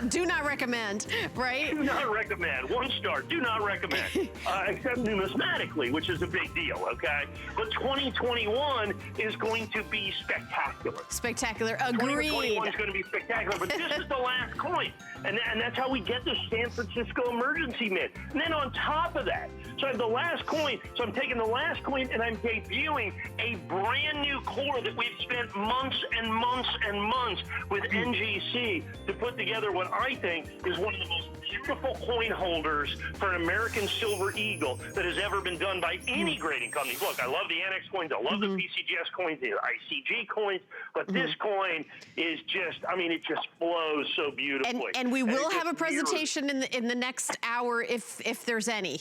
Do not recommend, right? Do not recommend. 1 star, do not recommend. Except numismatically, which is a big deal, okay? But 2021 is going to be spectacular. Spectacular, agreed. 2021 is going to be spectacular, but this is the last coin. And that's how we get the San Francisco Emergency Mint. And then on top of that, so I have the last coin, so I'm taking the last coin and I'm debuting a brand new core that we've spent months and months and months with NGC to put together what I think is one of the most beautiful coin holders for an American Silver Eagle that has ever been done by any grading company. Look, I love the Annex coins, I love the PCGS coins, the ICG coins, but this coin is just, it just flows so beautifully. And we will have a presentation in the next hour if there's any.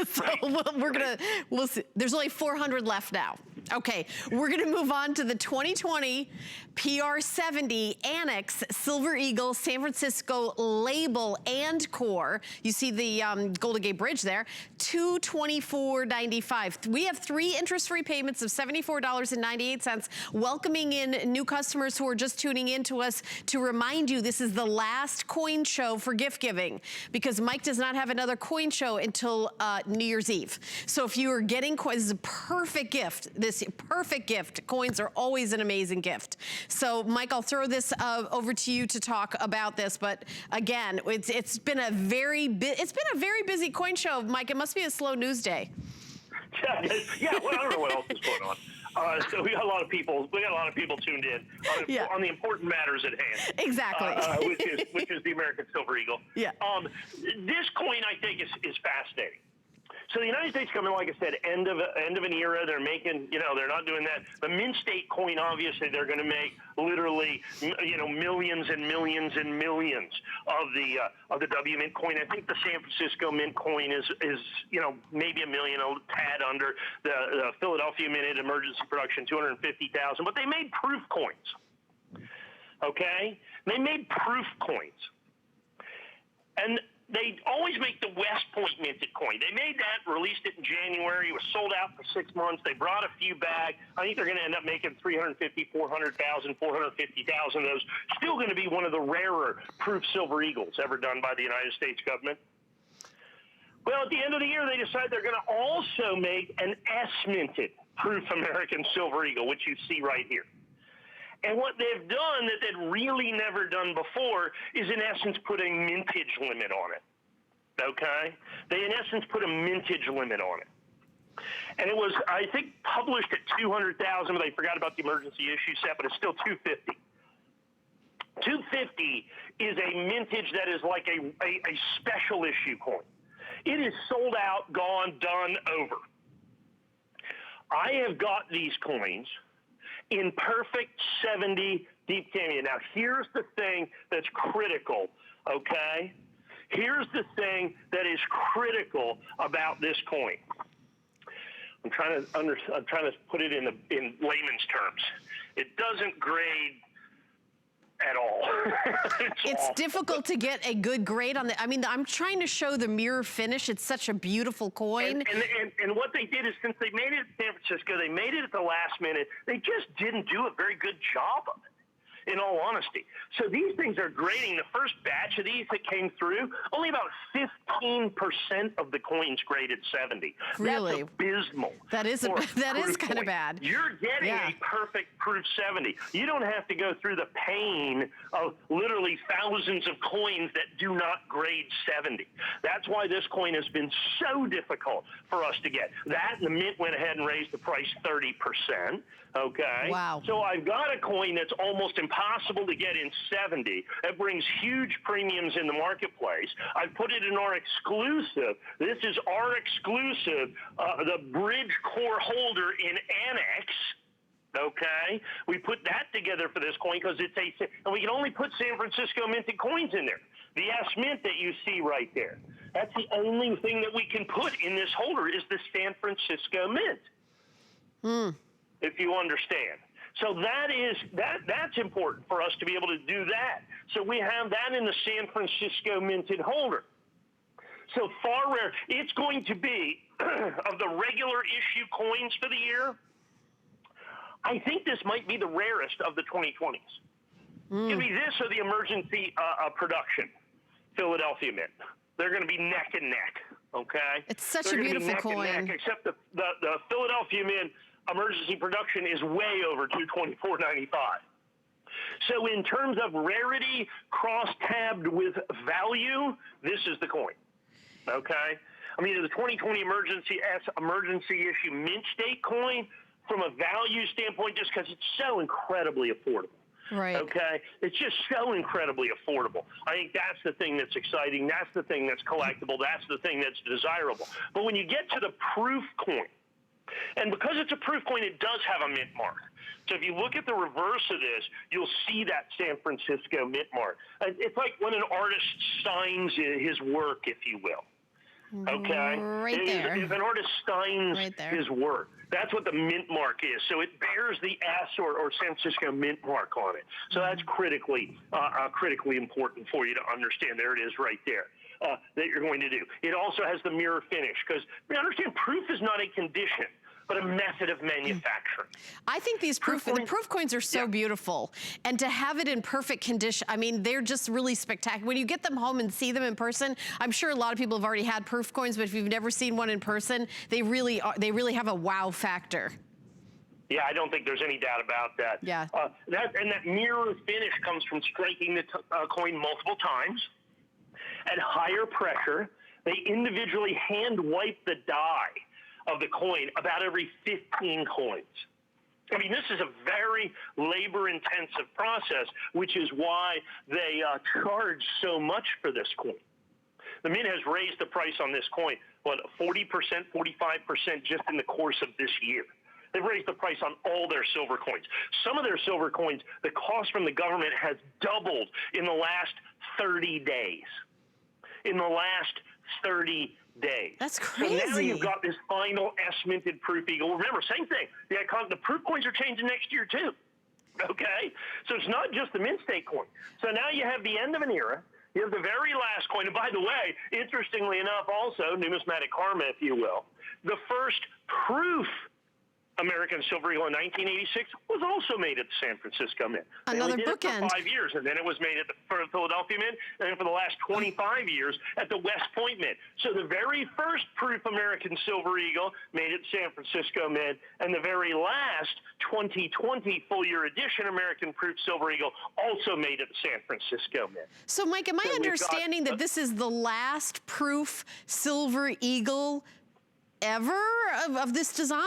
So right. we'll see. There's only 400 left now. Okay, we're gonna move on to the 2020 PR70 Annex Silver Eagle San Francisco label and core. You see the Golden Gate Bridge there, $224.95. We have 3 interest-free payments of $74.98, welcoming in new customers who are just tuning in to us to remind you this is the last coin show for gift giving, because Mike does not have another coin show until New Year's Eve. So if you are getting coins, this is a perfect gift. This perfect gift. Coins are always an amazing gift. So Mike, I'll throw this over to you to talk about this. But again, it's been a very busy coin show, Mike. It must be a slow news day. Yeah. Well, I don't know what else is going on. So we got a lot of people tuned in on the important matters at hand. Exactly. Which is the American Silver Eagle. Yeah. This coin, I think, is fascinating. So the United States government, like I said, end of an era. They're making, they're not doing that. The Mint State coin, obviously, they're going to make literally, millions and millions and millions of the W Mint coin. I think the San Francisco Mint coin is maybe $1 million, a tad under. The Philadelphia Minted emergency production, 250,000. But they made proof coins. Okay, they made proof coins, and they always make the West Point minted coin. They made that, released it in January. It was sold out for 6 months. They brought a few back. I think they're going to end up making 350, 400,000, 450,000 of those. Still going to be one of the rarer proof Silver Eagles ever done by the United States government. Well, at the end of the year, they decide they're going to also make an S-minted proof American Silver Eagle, which you see right here. And what they've done that they'd really never done before is, in essence, put a mintage limit on it. Okay? They, in essence, put a mintage limit on it. And it was, I think, published at 200,000, but they forgot about the emergency issue set, but it's still 250. 250 is a mintage that is like a special issue coin. It is sold out, gone, done, over. I have got these coins in perfect 70 deep cameo. Now, here's the thing that's critical, okay? Here's the thing that is critical about this coin. I'm trying to put it in layman's terms. It doesn't grade at all. It's difficult to get a good grade on the, I mean, I'm trying to show the mirror finish. It's such a beautiful coin. And what they did is, since they made it in San Francisco, they made it at the last minute. They just didn't do a very good job of it, in all honesty. So these things are grading. The first batch of these that came through, only about 15% of the coins graded 70. Really? That's abysmal. That is kind of bad. You're getting a perfect proof 70. You don't have to go through the pain of literally thousands of coins that do not grade 70. That's why this coin has been so difficult for us to get. That, and the Mint went ahead and raised the price 30%. Okay. Wow. So I've got a coin that's almost impossible to get in 70. It brings huge premiums in the marketplace. I've put it in our exclusive. This is our exclusive, the bridge core holder in Annex. Okay. We put that together for this coin because it's and we can only put San Francisco minted coins in there. The S Mint that you see right there. That's the only thing that we can put in this holder is the San Francisco Mint. If you understand. So that's important for us to be able to do that. So we have that in the San Francisco minted holder. So far rare. It's going to be, of the regular issue coins for the year, I think this might be the rarest of the 2020s. It's going to be this or the emergency production Philadelphia Mint. They're going to be neck and neck, okay? It's such a beautiful coin. Neck, except the Philadelphia Mint emergency production is way over $224.95. So in terms of rarity, cross-tabbed with value, this is the coin, okay? I mean, the 2020 emergency issue mint state coin, from a value standpoint, just because it's so incredibly affordable. Right. Okay? It's just so incredibly affordable. I think that's the thing that's exciting. That's the thing that's collectible. That's the thing that's desirable. But when you get to the proof coin, and because it's a proof coin, it does have a mint mark. So if you look at the reverse of this, you'll see that San Francisco mint mark. It's like when an artist signs his work, if you will. Okay? Right there. If an artist signs his work, that's what the mint mark is. So it bears the S or San Francisco mint mark on it. So that's critically important for you to understand. There it is right there. That you're going to do. It also has the mirror finish, because we understand proof is not a condition, but a method of manufacturing. I think these the proof coins are so beautiful, and to have it in perfect condition, I mean, they're just really spectacular. When you get them home and see them in person, I'm sure a lot of people have already had proof coins, but if you've never seen one in person, they really have a wow factor. Yeah, I don't think there's any doubt about that. Yeah. That mirror finish comes from striking the coin multiple times at higher pressure. They individually hand wipe the die of the coin about every 15 coins. I mean, this is a very labor-intensive process, which is why they charge so much for this coin. The Mint has raised the price on this coin, 40%, 45% just in the course of this year. They've raised the price on all their silver coins. Some of their silver coins, the cost from the government has doubled in the last 30 days. In the last 30 days. That's crazy. So now you've got this final S-minted proof eagle. Remember, same thing. The proof coins are changing next year too. Okay? So it's not just the mint state coin. So now you have the end of an era. You have the very last coin. And by the way, interestingly enough also, numismatic karma, if you will, the first proof American Silver Eagle in 1986 was also made at the San Francisco Mint. Another did bookend. It for 5 years, and then it was made at the Philadelphia Mint, and then for the last 25 years at the West Point Mint. So the very first proof American Silver Eagle made at San Francisco Mint, and the very last 2020 full-year edition American Proof Silver Eagle also made at the San Francisco Mint. So, Mike, am I understanding that this is the last proof Silver Eagle ever of this design?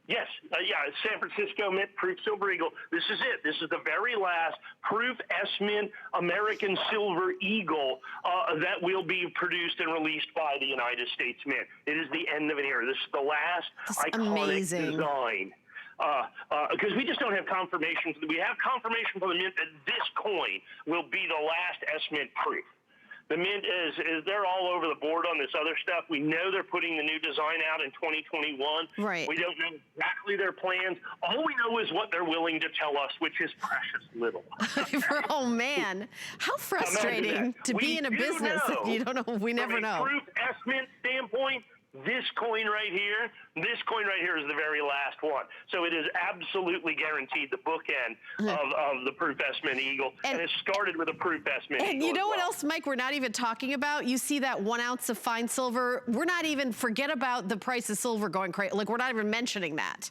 Yes, yeah, San Francisco Mint Proof Silver Eagle. This is it. This is the very last Proof S-Mint American Silver Eagle that will be produced and released by the United States Mint. It is the end of an era. This is the last iconic design. Because we just don't have confirmation. We have confirmation from the Mint that this coin will be the last S-Mint proof. The Mint is they're all over the board on this other stuff. We know they're putting the new design out in 2021. Right. We don't know exactly their plans. All we know is what they're willing to tell us, which is precious little. Oh, man. How frustrating to be in a business that you don't know. We never know. From a Proof S-Mint standpoint, this coin right here is the very last one. So it is absolutely guaranteed the bookend of the Proof S-Mint Eagle. And it started with a Proof S-Mint Eagle. And you know what else, Mike, we're not even talking about? You see that 1 ounce of fine silver. We're not even, forget about the price of silver going crazy. Like, we're not even mentioning that.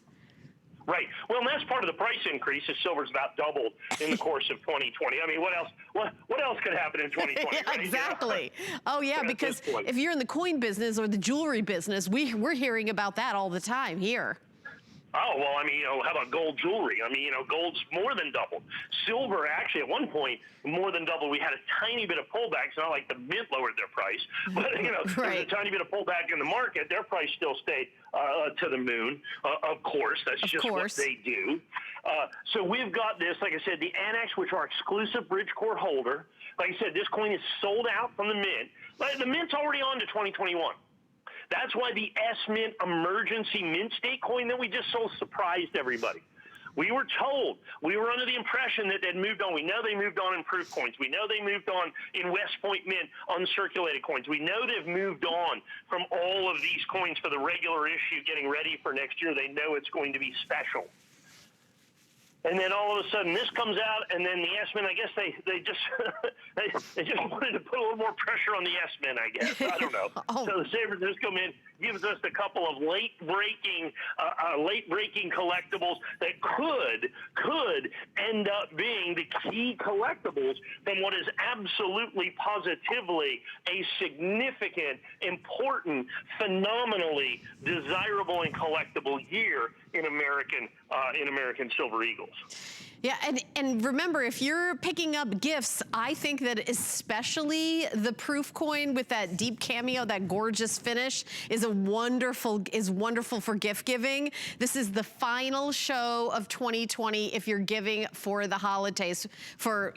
Right. Well, and that's part of the price increase. As silver's about doubled in the course of 2020. I mean, what else? What else could happen in 2020? Yeah, right? exactly. Oh yeah, because if you're in the coin business or the jewelry business, we're hearing about that all the time here. Oh, well, I mean, how about gold jewelry? I mean, gold's more than doubled. Silver, actually, at one point, more than doubled. We had a tiny bit of pullback. It's not like the Mint lowered their price, but, right. There's a tiny bit of pullback in the market. Their price still stayed to the moon, of course. That's just what they do. So we've got this, like I said, the Annex, which are exclusive bridge core holder. Like I said, this coin is sold out from the Mint. The Mint's already on to 2021. That's why the S-Mint emergency mint state coin that we just sold surprised everybody. We were told, we were under the impression that they'd moved on. We know they moved on in proof coins. We know they moved on in West Point Mint uncirculated coins. We know they've moved on from all of these coins for the regular issue getting ready for next year. They know it's going to be special. And then all of a sudden this comes out, and then the S-Mint, I guess they just they just wanted to put a little more pressure on the S-Mint, I guess. I don't know. So the San Francisco Mint gives us a couple of late-breaking collectibles that could end up being the key collectibles from what is absolutely positively a significant, important, phenomenally desirable and collectible year in American Silver Eagles. Yeah, and remember, if you're picking up gifts, I think that especially the proof coin with that deep cameo, that gorgeous finish, is wonderful for gift giving. This is the final show of 2020 if you're giving for the holidays, for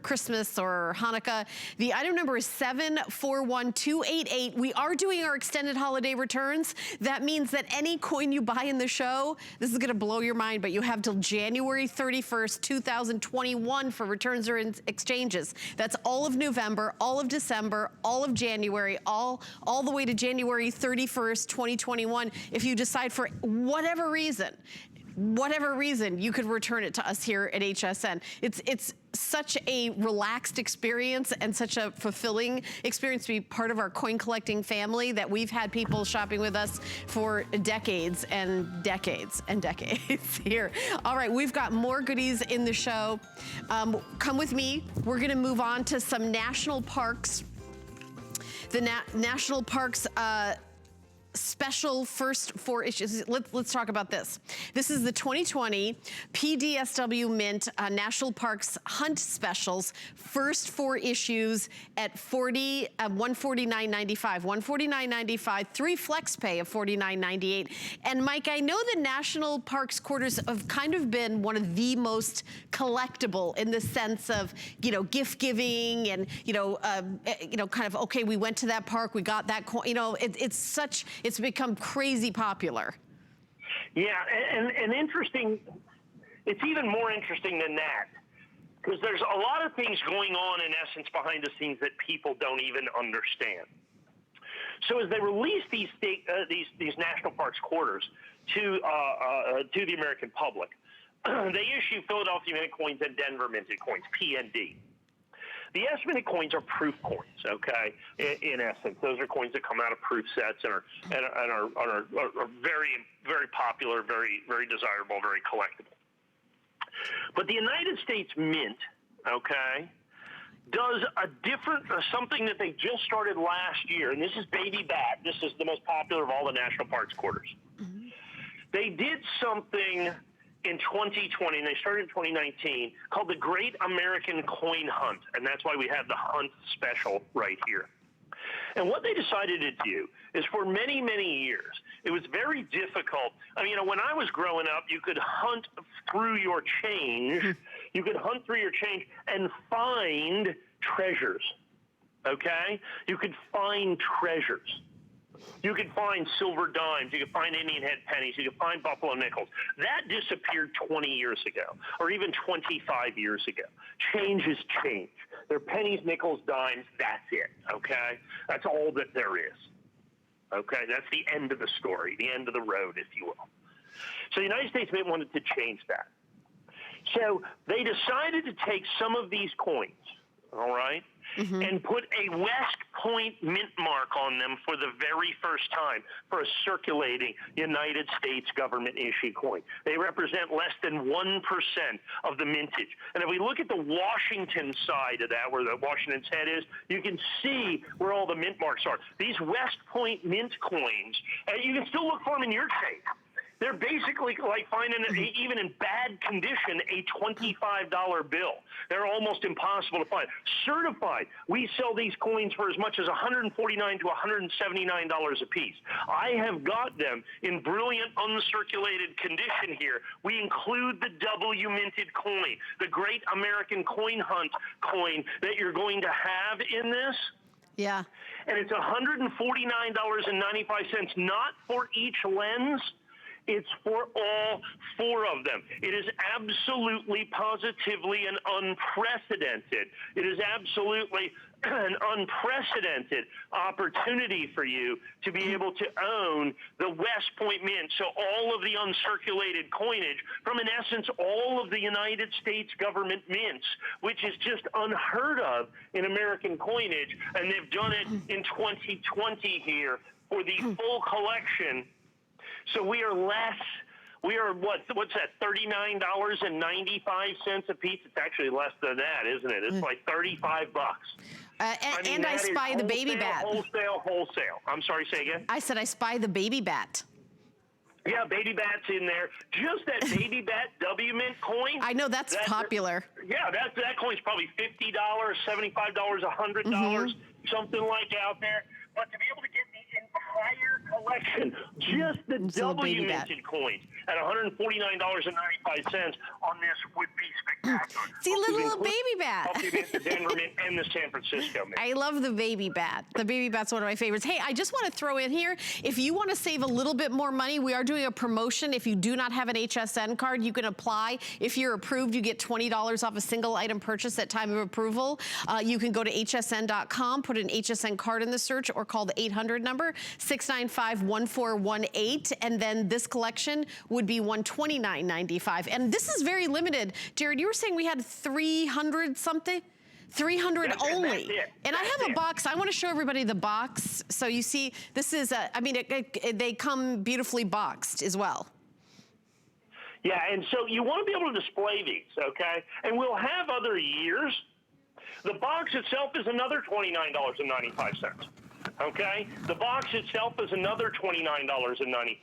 Christmas or Hanukkah. The item number is 741288. We are doing our extended holiday returns. That means that any coin you buy in the show, this is going to blow your mind, but you have till January 31st, 2021 for returns or exchanges. That's all of November, all of December, all of January, all the way to January 31st, 2021. If you decide for whatever reason, you could return it to us here at HSN. It's such a relaxed experience and such a fulfilling experience to be part of our coin collecting family that we've had people shopping with us for decades and decades and decades here. All right, we've got more goodies in the show. Come with me. We're gonna move on to some national parks. The national parks special first 4 issues. Let's talk about this. This is the 2020 PDSW Mint National Parks Hunt Specials, first 4 issues at $149.95. $149.95, 3 flex pay of $49.98. And Mike, I know the National Parks quarters have kind of been one of the most collectible in the sense of, gift giving and, kind of, okay, we went to that park, we got that coin, it's become crazy popular. Yeah, and interesting, it's even more interesting than that, because there's a lot of things going on, in essence, behind the scenes that people don't even understand. So as they release these national parks quarters to the American public, they issue Philadelphia minted coins and Denver minted coins, PND. The S minted coins are proof coins, okay? In essence, those are coins that come out of proof sets and are very, very popular, very, very desirable, very collectible. But the United States Mint, okay, does something that they just started last year, and this is Baby Bat. This is the most popular of all the national parks quarters. Mm-hmm. They did something in 2020, and they started in 2019, called the Great American Coin Hunt, and that's why we have the Hunt special right here. And what they decided to do is for many, many years, it was very difficult. I mean, when I was growing up, you could hunt through your change. You could hunt through your change and find treasures, okay? You could find treasures. You could find silver dimes. You could find Indian head pennies. You could find buffalo nickels. That disappeared 20 years ago, or even 25 years ago. Change is change. They're pennies, nickels, dimes. That's it, okay? That's all that there is, okay? That's the end of the story, the end of the road, if you will. So the United States Mint wanted to change that. So they decided to take some of these coins, all right, and put a West Point mint mark on them for the very first time for a circulating United States government issued coin. They represent less than 1% of the mintage. And if we look at the Washington side of that, where the Washington's head is, you can see where all the mint marks are. These West Point mint coins, you can still look for them in your tape. They're basically like finding, even in bad condition, a $25 bill. They're almost impossible to find. Certified, we sell these coins for as much as $149 to $179 a piece. I have got them in brilliant uncirculated condition here. We include the W minted coin, the Great American Coin Hunt coin that you're going to have in this. Yeah. And it's $149.95, not for each lens. It's for all four of them. It is absolutely, positively, and unprecedented. It is absolutely an unprecedented opportunity for you to be able to own the West Point Mint. So all of the uncirculated coinage from, in essence, all of the United States government mints, which is just unheard of in American coinage. And they've done it in 2020 here for the full collection. So we are what's that, $39.95 a piece? It's actually less than that, isn't it? It's like $35. And I spy the Baby Bat. Wholesale. I'm sorry, say again? I said I spy the Baby Bat. Yeah, Baby Bat's in there. Just that Baby Bat W Mint coin. I know that's popular. Yeah, that coin's probably $50, $75, $100, something like out there. But to be able to get the entire collection, just the W minted coins at $149.95 on this would be spectacular. See, little Baby Bat. The Denver Mint and the San Francisco Mint. I love the Baby Bat. The Baby Bat's one of my favorites. Hey, I just want to throw in here, if you want to save a little bit more money, we are doing a promotion. If you do not have an HSN card, you can apply. If you're approved, you get $20 off a single item purchase at time of approval. You can go to hsn.com, put an HSN card in the search, or call the 800 number, 695-1418, and then this collection would be $129.95. And this is very limited. Jared, you were saying we had 300 something? 300 only. And I have a box. I want to show everybody the box. So you see, this is, they come beautifully boxed as well. Yeah, and so you want to be able to display these, okay? And we'll have other years. The box itself is another $29.95. Okay? The box itself is another $29.95.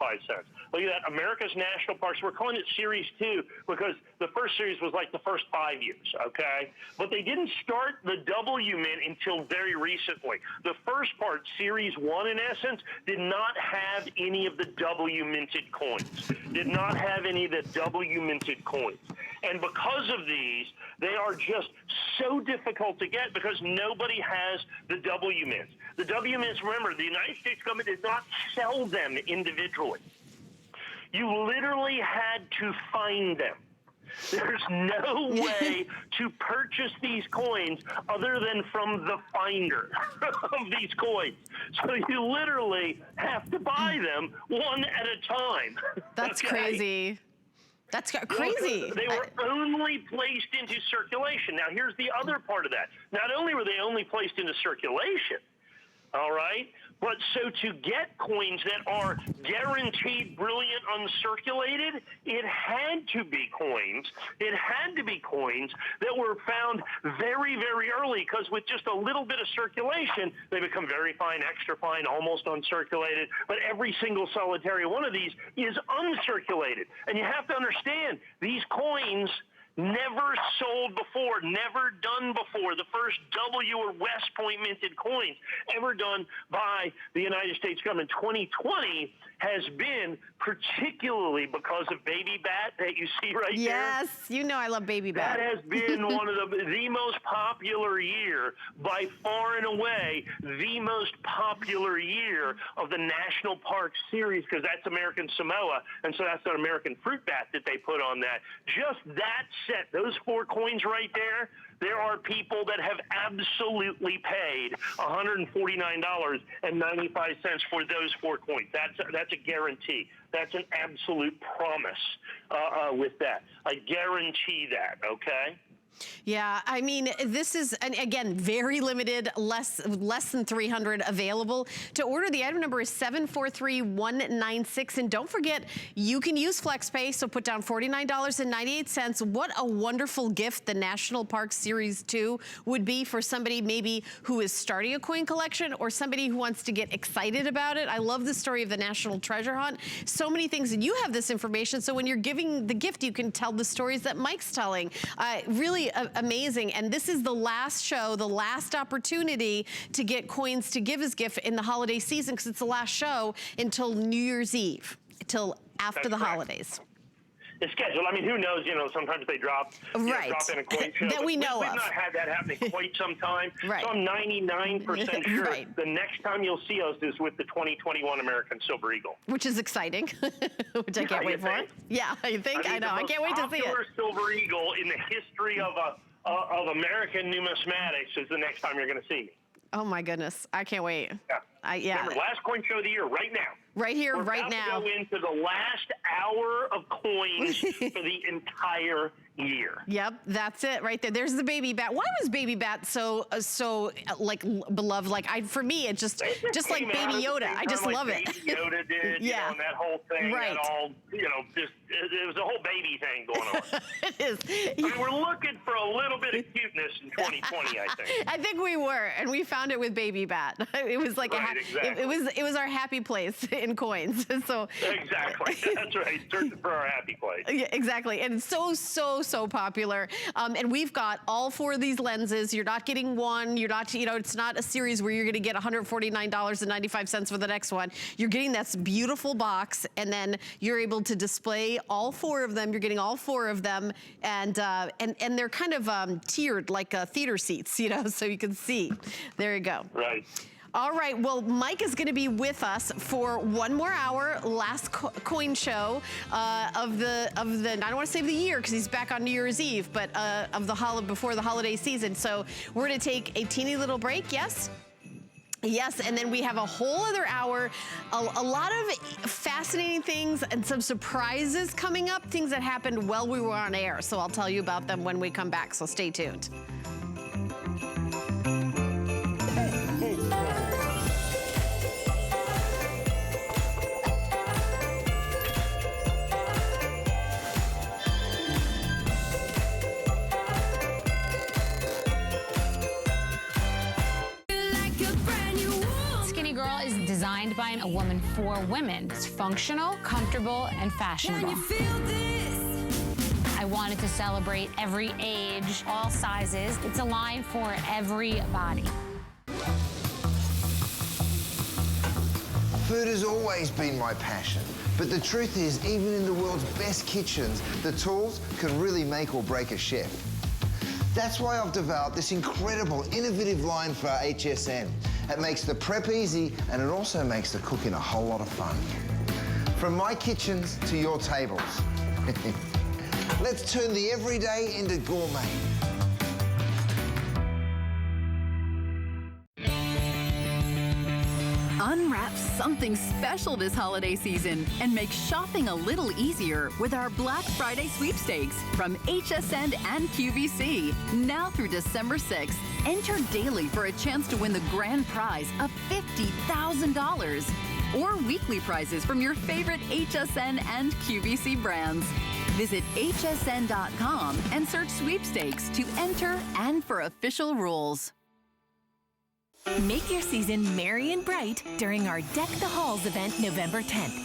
Look at that, America's National Parks. We're calling it Series 2 because the first series was like the first 5 years, okay? But they didn't start the W Mint until very recently. The first part, Series 1 in essence, did not have any of the W minted coins. Did not have any of the W minted coins. And because of these, they are just so difficult to get because nobody has the W mints. The W mints, remember, the United States government did not sell them individually. You literally had to find them. There's no way to purchase these coins other than from the finder of these coins. So you literally have to buy them one at a time. That's okay? Crazy. That's crazy. They were only placed into circulation. Now, here's the other part of that. Not only were they only placed into circulation, all right, but so to get coins that are guaranteed brilliant uncirculated, it had to be coins. It had to be coins that were found very, very early, because with just a little bit of circulation, they become very fine, extra fine, almost uncirculated. But every single solitary one of these is uncirculated. And you have to understand, these coins never sold before, never done before. The first W or West Point minted coins ever done by the United States government. 2020 has been, particularly because of Baby Bat that you see right there. Yes, you know I love Baby Bat. That has been one of the most popular year, by far and away, the most popular year of the National Park Series, because that's American Samoa, and so that's an American fruit bat that they put on that. Just that set, those 4 coins right there, there are people that have absolutely paid $149.95 for those 4 coins. That's a guarantee. That's an absolute promise with that. I guarantee that, okay? Yeah, I mean, this is, and again, very limited, less than 300 available. To order, the item number is 743196. And don't forget, you can use FlexPay, so put down $49.98. What a wonderful gift the National Park Series 2 would be for somebody maybe who is starting a coin collection, or somebody who wants to get excited about it. I love the story of the National Treasure Hunt. So many things, and you have this information, so when you're giving the gift, you can tell the stories that Mike's telling. Really amazing. And this is the last show, the last opportunity to get coins to give as gift in the holiday season, because it's the last show until New Year's Eve, till after the holidays. It's scheduled. I mean, who knows? You know, sometimes they drop, right. Drop in a coin show. That we know We've of. not had that happen in quite some time. Right. So I'm 99% sure right. the next time you'll see us is with the 2021 American Silver Eagle. Which is exciting, which I can't wait for. Yeah, I think, I know. I can't wait to see it. The most popular Silver Eagle in the history of American numismatics is the next time you're going to see me. Oh my goodness, I can't wait. Yeah. Remember, last coin show of the year, right now. Right here, We're right about now. to go into the last hour of coins for the entire year. Yep, that's it right there. There's the Baby Bat. Why was Baby Bat so like beloved? Like for me, it's just like Baby Yoda. I just love it. Baby Yoda did, yeah, you know, and that whole thing, right. that all, you know, just it was a whole baby thing going on. It is. I mean, we're looking for a little bit of cuteness in 2020, I think. I think we were, and we found it with Baby Bat. It was like exactly. it was our happy place in coins. So exactly, that's right. Searching for our happy place. Yeah, exactly, and it's so popular. And we've got all 4 of these lenses. You're not getting one. You're not, you know, it's not a series where you're going to get $149.95 for the next one. You're getting that beautiful box, and then you're able to display all 4 of them. You're getting all 4 of them, and they're kind of tiered like theater seats, you know, so you can see. There you go. Right. All right, well, Mike is going to be with us for one more hour, last coin show of the I don't want to say of the year, because he's back on New Year's Eve, but of the before the holiday season. So we're going to take a teeny little break, yes? Yes, and then we have a whole other hour, a lot of fascinating things and some surprises coming up, things that happened while we were on air. So I'll tell you about them when we come back, so stay tuned. Designed by a woman for women. It's functional, comfortable, and fashionable. I wanted to celebrate every age, all sizes. It's a line for every body. Food has always been my passion, but the truth is, even in the world's best kitchens, the tools can really make or break a chef. That's why I've developed this incredible, innovative line for HSN. It makes the prep easy, and it also makes the cooking a whole lot of fun. From my kitchens to your tables. Let's turn the everyday into gourmet. Unwrap something special this holiday season and make shopping a little easier with our Black Friday sweepstakes from HSN and QVC. Now through December 6th, enter daily for a chance to win the grand prize of $50,000 or weekly prizes from your favorite HSN and QVC brands. Visit hsn.com and search sweepstakes to enter and for official rules. Make your season merry and bright during our Deck the Halls event November 10th.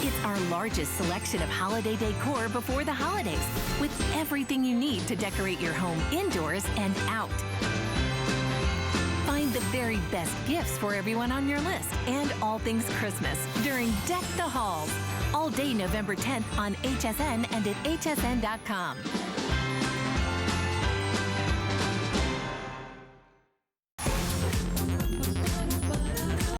It's our largest selection of holiday decor before the holidays, with everything you need to decorate your home indoors and out. Find the very best gifts for everyone on your list and all things Christmas during Deck the Halls. All day November 10th on HSN and at hsn.com.